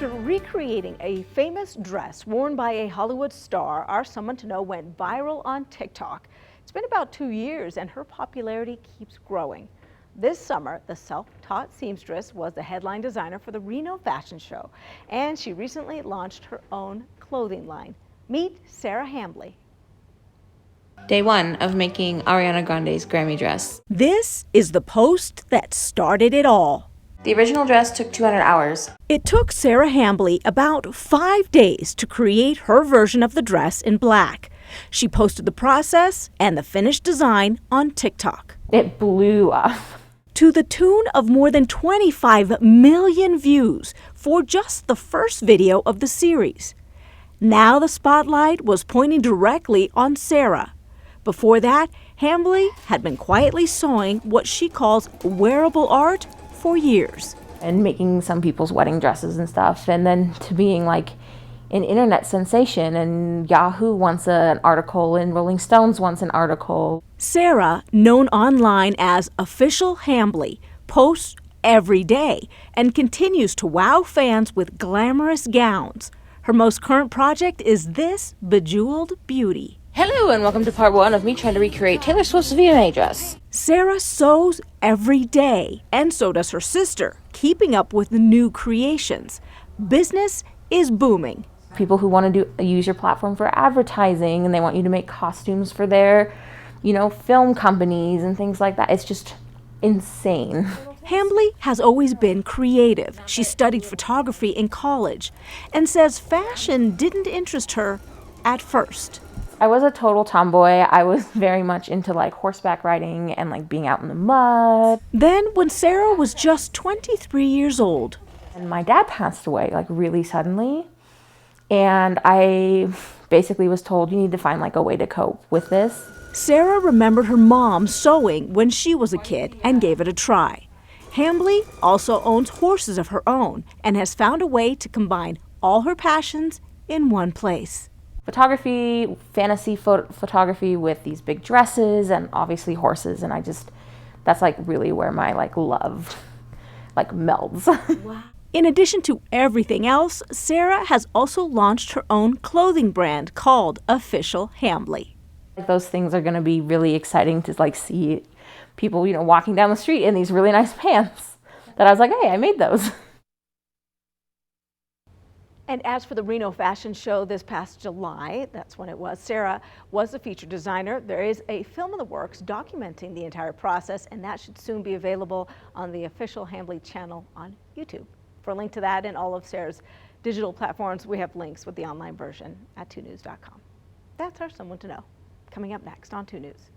After recreating a famous dress worn by a Hollywood star, our Someone to Know went viral on TikTok. It's been about 2 years and her popularity keeps growing. This summer, the self-taught seamstress was the headline designer for the Reno fashion show, and she recently launched her own clothing line. Meet Sarah Hambly. Day one of making Ariana Grande's Grammy dress. This is the post that started it all. The original dress took 200 hours. It took Sarah Hambly about 5 days to create her version of the dress in black. She posted the process and the finished design on TikTok. It blew up. To the tune of more than 25 million views for just the first video of the series. Now the spotlight was pointing directly on Sarah. Before that, Hambly had been quietly sewing what she calls wearable art for years. And making some people's wedding dresses and stuff, and then to being like an internet sensation, and Yahoo wants an article and Rolling Stones wants an article. Sarah, known online as Official Hambly, posts every day and continues to wow fans with glamorous gowns. Her most current project is this bejeweled beauty. Hello and welcome to part one of me trying to recreate Taylor Swift's VMA dress. Sarah sews every day, and so does her sister, keeping up with the new creations. Business is booming. People who want to use your platform for advertising, and they want you to make costumes for their, film companies and things like that. It's just insane. Hambly has always been creative. She studied photography in college and says fashion didn't interest her at first. I was a total tomboy. I was very much into horseback riding and being out in the mud. Then when Sarah was just 23 years old. And my dad passed away really suddenly. And I basically was told, you need to find a way to cope with this. Sarah remembered her mom sewing when she was a kid and gave it a try. Hambly also owns horses of her own and has found a way to combine all her passions in one place. Photography, fantasy photography with these big dresses and obviously horses, and that's really where my love melds. Wow. In addition to everything else, Sarah has also launched her own clothing brand called Official Hambly. Those things are going to be really exciting to see people walking down the street in these really nice pants that I was hey, I made those. And as for the Reno fashion show this past July, that's when it was, Sarah was the featured designer. There is a film in the works documenting the entire process, and that should soon be available on the Official Hambly channel on YouTube. For a link to that and all of Sarah's digital platforms, we have links with the online version at 2news.com. That's our Someone to Know. Coming up next on 2 News.